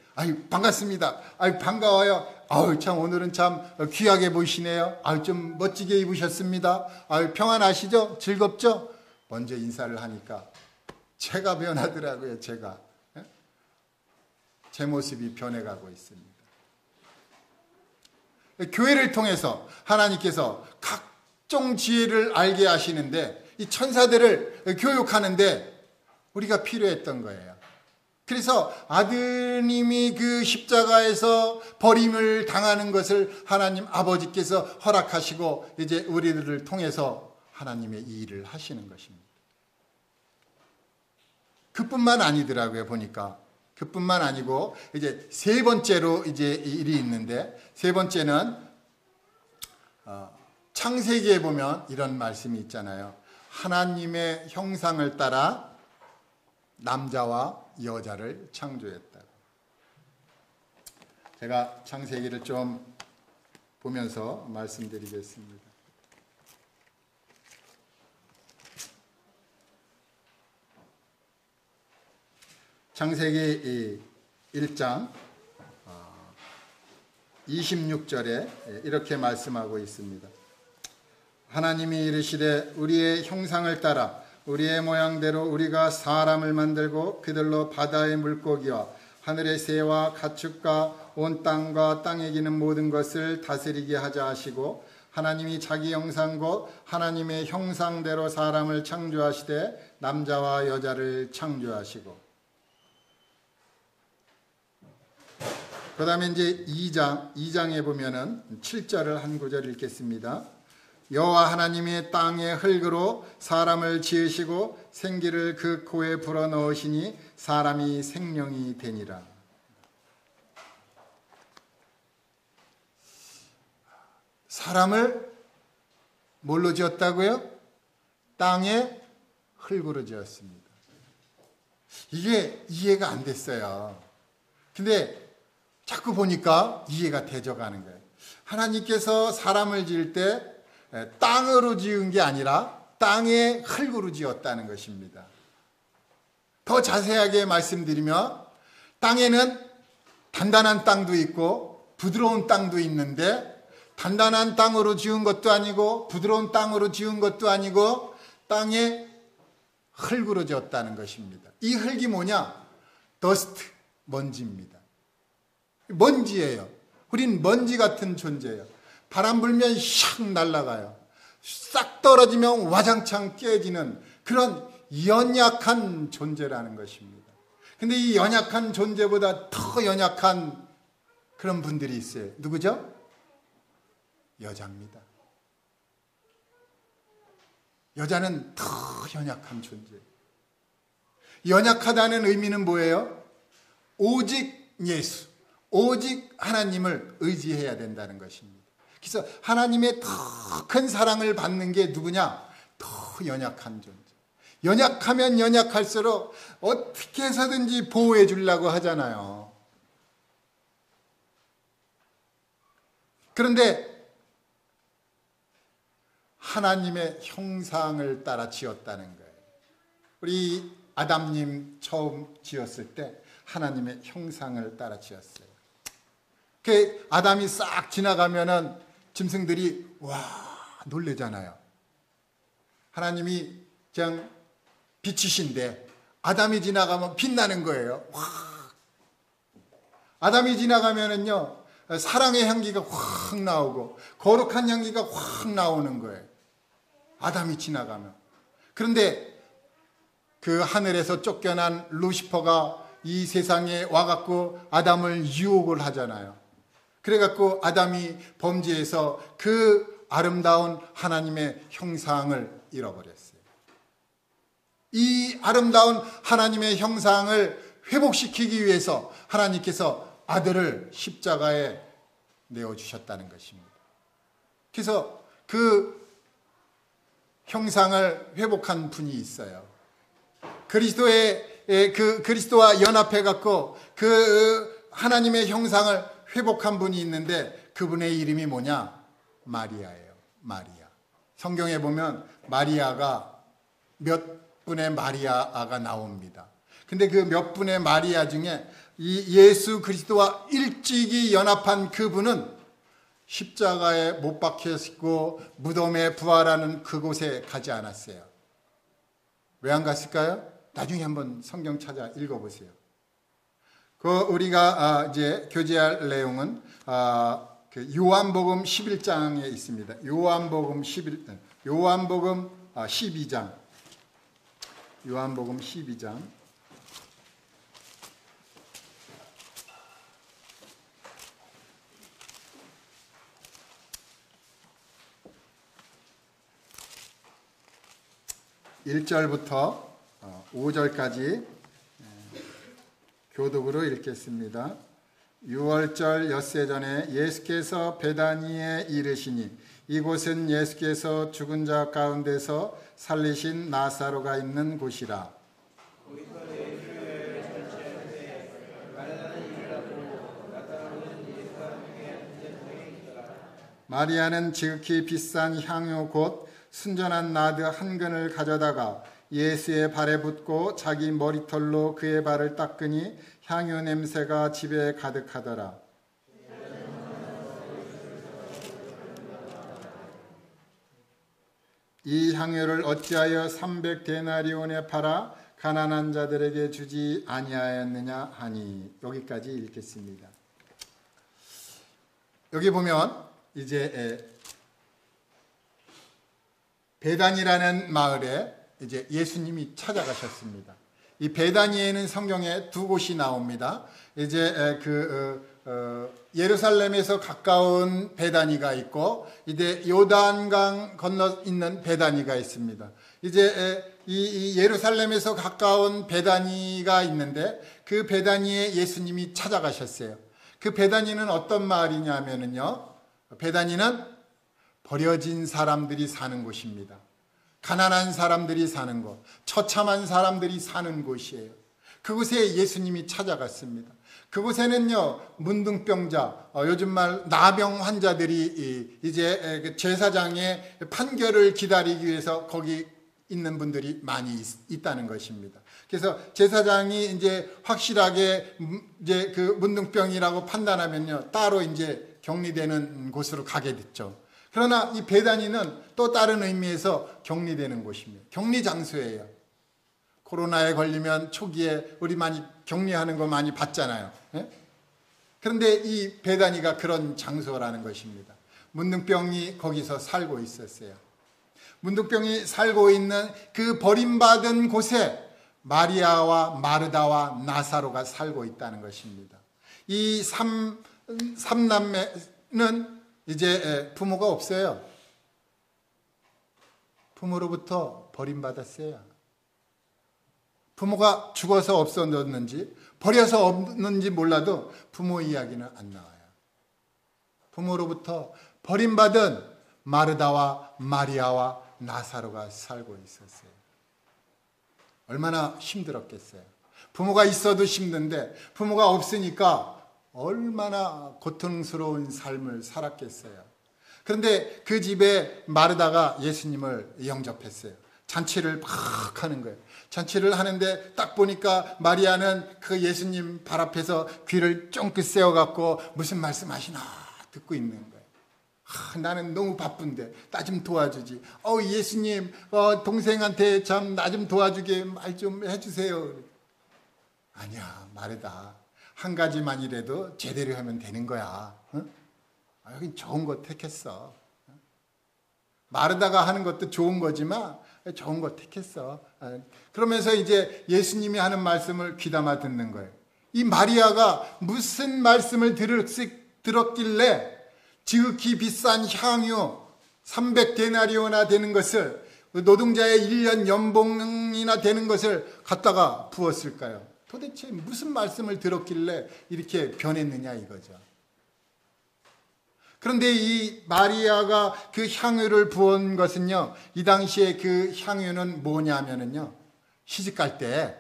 반갑습니다. 반가워요. 참 오늘은 참 귀하게 보이시네요. 좀 멋지게 입으셨습니다. 평안하시죠? 즐겁죠? 먼저 인사를 하니까 제가 변하더라고요. 제가. 제 모습이 변해가고 있습니다. 교회를 통해서 하나님께서 각종 지혜를 알게 하시는데 이 천사들을 교육하는데 우리가 필요했던 거예요. 그래서 아드님이 그 십자가에서 버림을 당하는 것을 하나님 아버지께서 허락하시고 이제 우리들을 통해서 하나님의 이 일을 하시는 것입니다. 그뿐만 아니더라고요. 보니까 그뿐만 아니고 이제 세 번째로 이제 일이 있는데 세 번째는 창세기에 보면 이런 말씀이 있잖아요. 하나님의 형상을 따라 남자와 여자를 창조했다. 제가 창세기를 좀 보면서 말씀드리겠습니다. 창세기 1장 26절에 이렇게 말씀하고 있습니다. 하나님이 이르시되 우리의 형상을 따라 우리의 모양대로 우리가 사람을 만들고 그들로 바다의 물고기와 하늘의 새와 가축과 온 땅과 땅에 기는 모든 것을 다스리게 하자 하시고 하나님이 자기 형상 곧 하나님의 형상대로 사람을 창조하시되 남자와 여자를 창조하시고 그 다음에 이제 2장에 보면은 7절을 한 구절 읽겠습니다. 여호와 하나님이 땅의 흙으로 사람을 지으시고 생기를 그 코에 불어넣으시니 사람이 생명이 되니라. 사람을 뭘로 지었다고요? 땅의 흙으로 지었습니다. 이게 이해가 안 됐어요. 근데 자꾸 보니까 이해가 되져가는 거예요. 하나님께서 사람을 지을 때 땅으로 지은 게 아니라 땅의 흙으로 지었다는 것입니다. 더 자세하게 말씀드리면 땅에는 단단한 땅도 있고 부드러운 땅도 있는데 단단한 땅으로 지은 것도 아니고 부드러운 땅으로 지은 것도 아니고 땅의 흙으로 지었다는 것입니다. 이 흙이 뭐냐? 더스트, 먼지입니다. 먼지예요. 우린 먼지 같은 존재예요. 바람 불면 샥 날아가요. 싹 떨어지면 와장창 깨지는 그런 연약한 존재라는 것입니다. 근데 이 연약한 존재보다 더 연약한 그런 분들이 있어요. 누구죠? 여자입니다. 여자는 더 연약한 존재. 연약하다는 의미는 뭐예요? 오직 예수, 오직 하나님을 의지해야 된다는 것입니다. 그래서 하나님의 더 큰 사랑을 받는 게 누구냐? 더 연약한 존재. 연약하면 연약할수록 어떻게 해서든지 보호해 주려고 하잖아요. 그런데 하나님의 형상을 따라 지었다는 거예요. 우리 아담님 처음 지었을 때 하나님의 형상을 따라 지었어요. 그 아담이 싹 지나가면은 짐승들이 와 놀래잖아요. 하나님이 그냥 빛이신데 아담이 지나가면 빛나는 거예요. 와. 아담이 지나가면은요 사랑의 향기가 확 나오고 거룩한 향기가 확 나오는 거예요. 아담이 지나가면. 그런데 그 하늘에서 쫓겨난 루시퍼가 이 세상에 와갖고 아담을 유혹을 하잖아요. 그래갖고 아담이 범죄해서 그 아름다운 하나님의 형상을 잃어버렸어요. 이 아름다운 하나님의 형상을 회복시키기 위해서 하나님께서 아들을 십자가에 내어주셨다는 것입니다. 그래서 그 형상을 회복한 분이 있어요. 그리스도와 연합해 갖고 그 하나님의 형상을 회복한 분이 있는데 그분의 이름이 뭐냐? 마리아예요. 마리아. 성경에 보면 마리아가 몇 분의 마리아가 나옵니다. 근데 그 몇 분의 마리아 중에 이 예수 그리스도와 일찍이 연합한 그분은 십자가에 못 박혔고 무덤에 부활하는 그곳에 가지 않았어요. 왜 안 갔을까요? 나중에 한번 성경 찾아 읽어보세요. 우리가 이제 교제할 내용은 요한복음 11장에 있습니다. 요한복음 12장. 요한복음 12장. (1절부터) 5절까지 교독으로 읽겠습니다. 6월절 엿새 전에 예수께서 베다니에 이르시니 이곳은 예수께서 죽은 자 가운데서 살리신 나사로가 있는 곳이라. 마리아는 지극히 비싼 향유 곧 순전한 나드 한 근을 가져다가 예수의 발에 붓고 자기 머리털로 그의 발을 닦으니 향유 냄새가 집에 가득하더라. 이 향유를 어찌하여 300데나리온에 팔아 가난한 자들에게 주지 아니하였느냐 하니. 여기까지 읽겠습니다. 여기 보면 이제 베단이라는 마을에 이제 예수님이 찾아가셨습니다. 이 베다니에는 성경에 두 곳이 나옵니다. 이제 예루살렘에서 가까운 베다니가 있고 이제 요단강 건너 있는 베다니가 있습니다. 이제 이 예루살렘에서 가까운 베다니가 있는데 그 베다니에 예수님이 찾아가셨어요. 그 베다니는 어떤 마을이냐면요, 베다니는 버려진 사람들이 사는 곳입니다. 가난한 사람들이 사는 곳, 처참한 사람들이 사는 곳이에요. 그곳에 예수님이 찾아갔습니다. 그곳에는요, 문둥병자, 요즘 말 나병 환자들이 이제 제사장의 판결을 기다리기 위해서 거기 있는 분들이 많이 있다는 것입니다. 그래서 제사장이 이제 확실하게 이제 그 문둥병이라고 판단하면요, 따로 이제 격리되는 곳으로 가게 됐죠. 그러나 이 베다니는 또 다른 의미에서 격리되는 곳입니다. 격리 장소예요. 코로나에 걸리면 초기에 우리 많이 격리하는 거 많이 봤잖아요. 예? 그런데 이 베다니가 그런 장소라는 것입니다. 문둥병이 거기서 살고 있었어요. 문둥병이 살고 있는 그 버림받은 곳에 마리아와 마르다와 나사로가 살고 있다는 것입니다. 이 삼남매는 이제 부모가 없어요. 부모로부터 버림받았어요. 부모가 죽어서 없어졌는지 버려서 없는지 몰라도 부모 이야기는 안 나와요. 부모로부터 버림받은 마르다와 마리아와 나사로가 살고 있었어요. 얼마나 힘들었겠어요. 부모가 있어도 힘든데 부모가 없으니까 얼마나 고통스러운 삶을 살았겠어요. 그런데 그 집에 마르다가 예수님을 영접했어요. 잔치를 막 하는 거예요. 잔치를 하는데 딱 보니까 마리아는 그 예수님 발 앞에서 귀를 쫑긋 세워갖고 무슨 말씀하시나 듣고 있는 거예요. 나는 너무 바쁜데 나 좀 도와주지. 예수님, 동생한테 참 나 좀 도와주게 말 좀 해주세요. 아니야, 마르다. 한 가지만이라도 제대로 하면 되는 거야. 응? 여긴 좋은 거 택했어. 마르다가 하는 것도 좋은 거지만 좋은 거 택했어. 그러면서 이제 예수님이 하는 말씀을 귀담아 듣는 거예요. 이 마리아가 무슨 말씀을 들었길래 지극히 비싼 향유 300데나리오나 되는 것을, 노동자의 1년 연봉이나 되는 것을 갖다가 부었을까요? 도대체 무슨 말씀을 들었길래 이렇게 변했느냐 이거죠. 그런데 이 마리아가 그 향유를 부은 것은요, 이 당시에 그 향유는 뭐냐면은요, 시집갈 때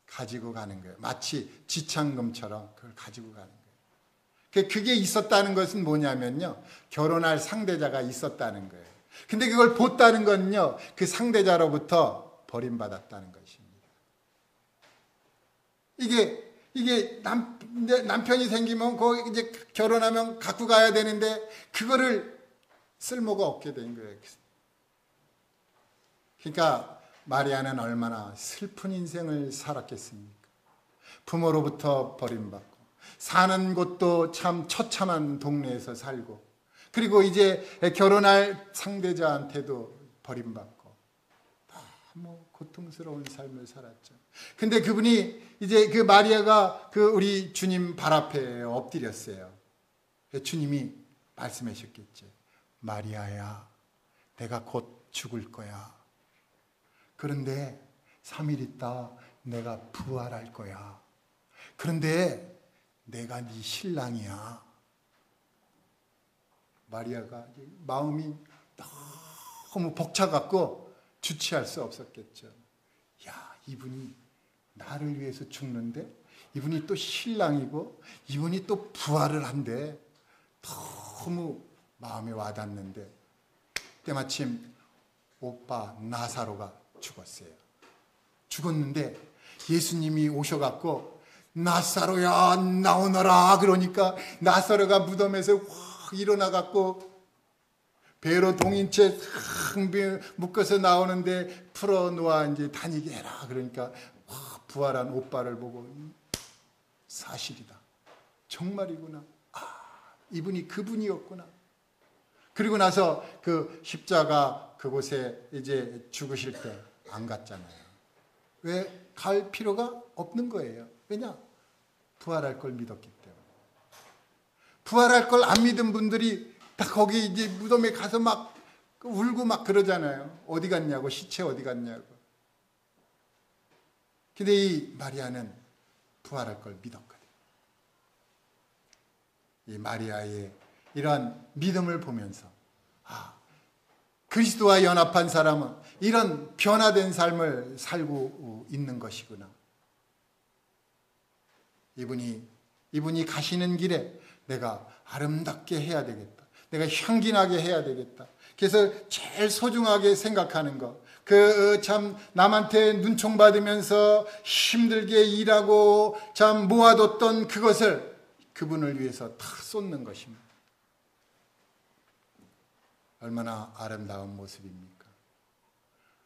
가지고 가는 거예요. 마치 지창금처럼 그걸 가지고 가는 거예요. 그게 있었다는 것은 뭐냐면요, 결혼할 상대자가 있었다는 거예요. 근데 그걸 봇다는 건요, 그 상대자로부터 버림받았다는 것입니다. 이게 남편이 생기면 거기 이제 결혼하면 갖고 가야 되는데 그거를 쓸모가 없게 된 거예요. 그러니까 마리아는 얼마나 슬픈 인생을 살았겠습니까? 부모로부터 버림받고 사는 곳도 참 처참한 동네에서 살고, 그리고 이제 결혼할 상대자한테도 버림받고 너무 고통스러운 삶을 살았죠. 근데 그분이 이제 그 마리아가 그 우리 주님 발 앞에 엎드렸어요. 주님이 말씀하셨겠죠. 마리아야, 내가 곧 죽을 거야. 그런데 3일 있다 내가 부활할 거야. 그런데 내가 네 신랑이야. 마리아가 마음이 너무 벅차갖고 주체할 수 없었겠죠. 야, 이분이 나를 위해서 죽는데, 이분이 또 신랑이고, 이분이 또 부활을 한대. 너무 마음에 와닿는데, 때마침 오빠 나사로가 죽었어요. 죽었는데 예수님이 오셔갖고 나사로야 나오너라 그러니까 나사로가 무덤에서 확 일어나갖고 배로 동인채 묶어서 나오는데 풀어놓아 이제 다니게 해라 그러니까 부활한 오빠를 보고 사실이다, 정말이구나, 이분이 그분이었구나. 그리고 나서 그 십자가 그곳에 이제 죽으실 때 안 갔잖아요. 왜? 갈 필요가 없는 거예요. 왜냐? 부활할 걸 믿었기 때문에. 부활할 걸 안 믿은 분들이 다 거기 이제 무덤에 가서 막 울고 막 그러잖아요. 어디 갔냐고, 시체 어디 갔냐고. 근데 이 마리아는 부활할 걸 믿었거든요. 이 마리아의 이러한 믿음을 보면서 그리스도와 연합한 사람은 이런 변화된 삶을 살고 있는 것이구나. 이분이 가시는 길에 내가 아름답게 해야 되겠다. 내가 향기나게 해야 되겠다. 그래서 제일 소중하게 생각하는 것. 참 남한테 눈총 받으면서 힘들게 일하고 참 모아뒀던 그것을 그분을 위해서 다 쏟는 것입니다. 얼마나 아름다운 모습입니까?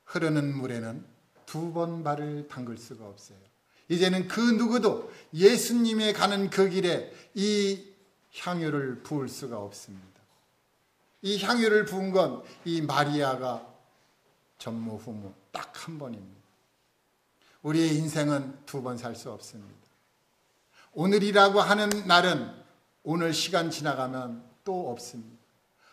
흐르는 물에는 2번 발을 담글 수가 없어요. 이제는 그 누구도 예수님의 가는 그 길에 이 향유를 부을 수가 없습니다. 이 향유를 부은 건 이 마리아가 전무후무 딱 한 번입니다. 우리의 인생은 2번 살 수 없습니다. 오늘이라고 하는 날은 오늘 시간 지나가면 또 없습니다.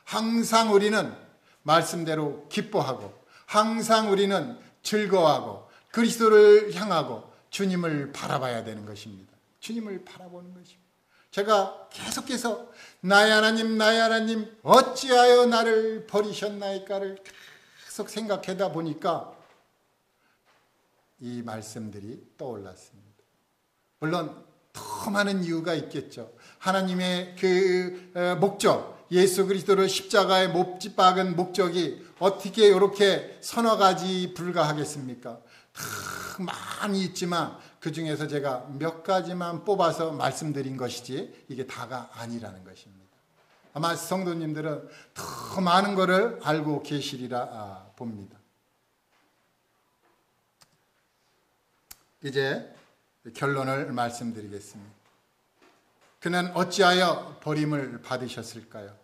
항상 우리는 말씀대로 기뻐하고 항상 우리는 즐거워하고 그리스도를 향하고 주님을 바라봐야 되는 것입니다. 주님을 바라보는 것입니다. 제가 계속해서 나의 하나님 나의 하나님 어찌하여 나를 버리셨나이까를 계속 생각하다 보니까 이 말씀들이 떠올랐습니다. 물론 더 많은 이유가 있겠죠. 하나님의 그 목적, 예수 그리스도를 십자가에 못 박은 목적이 어떻게 이렇게 서너 가지 불가하겠습니까? 많이 있지만 그 중에서 제가 몇 가지만 뽑아서 말씀드린 것이지 이게 다가 아니라는 것입니다. 아마 성도님들은 더 많은 것을 알고 계시리라 봅니다. 이제 결론을 말씀드리겠습니다. 그는 어찌하여 버림을 받으셨을까요?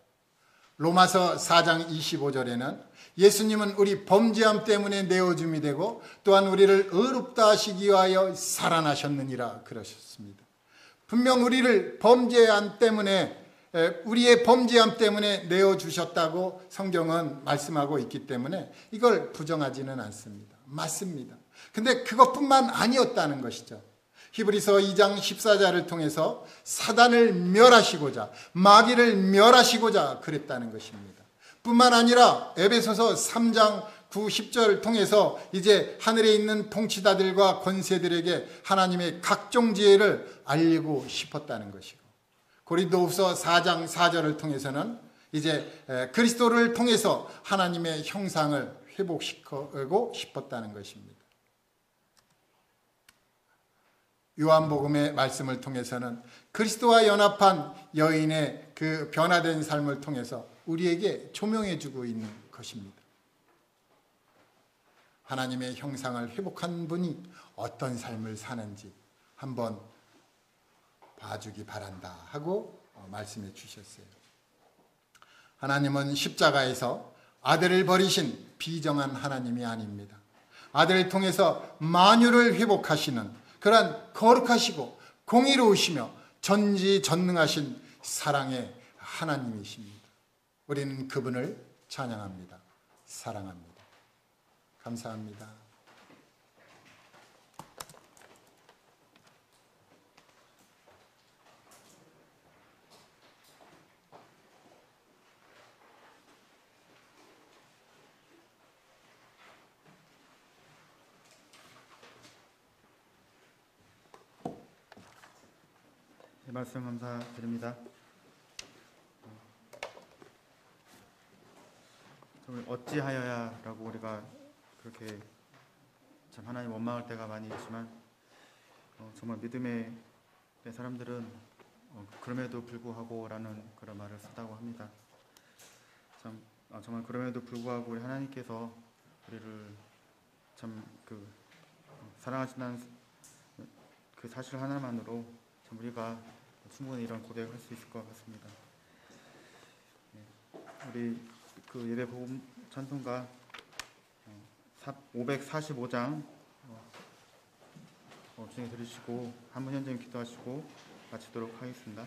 로마서 4장 25절에는 예수님은 우리 범죄함 때문에 내어줌이 되고 또한 우리를 의롭다 하시기 위하여 살아나셨느니라 그러셨습니다. 분명 우리를 범죄함 때문에, 우리의 범죄함 때문에 내어주셨다고 성경은 말씀하고 있기 때문에 이걸 부정하지는 않습니다. 맞습니다. 근데 그것뿐만 아니었다는 것이죠. 히브리서 2장 14절을 통해서 사단을 멸하시고자, 마귀를 멸하시고자 그랬다는 것입니다. 뿐만 아니라 에베소서 3장 9, 10절을 통해서 이제 하늘에 있는 통치자들과 권세들에게 하나님의 각종 지혜를 알리고 싶었다는 것이고, 고린도후서 4장 4절을 통해서는 이제 그리스도를 통해서 하나님의 형상을 회복시키고 싶었다는 것입니다. 요한복음의 말씀을 통해서는 그리스도와 연합한 여인의 그 변화된 삶을 통해서 우리에게 조명해 주고 있는 것입니다. 하나님의 형상을 회복한 분이 어떤 삶을 사는지 한번 봐주기 바란다 하고 말씀해 주셨어요. 하나님은 십자가에서 아들을 버리신 비정한 하나님이 아닙니다. 아들을 통해서 만유를 회복하시는 그러한 거룩하시고 공의로우시며 전지전능하신 사랑의 하나님이십니다. 우리는 그분을 찬양합니다. 사랑합니다. 감사합니다. 말씀 감사드립니다. 어찌하여야라고 우리가 그렇게 참 하나님 원망할 때가 많이 있지만 정말 믿음의 사람들은 그럼에도 불구하고라는 그런 말을 쓴다고 합니다. 참 정말 그럼에도 불구하고 우리 하나님께서 우리를 참 사랑하신다는 그 사실 하나만으로 참 우리가 충분히 이런 고백을 할 수 있을 것 같습니다. 우리 그 예배 복음 찬송가 545장 진행해 드리시고 한 분 현장 기도하시고 마치도록 하겠습니다.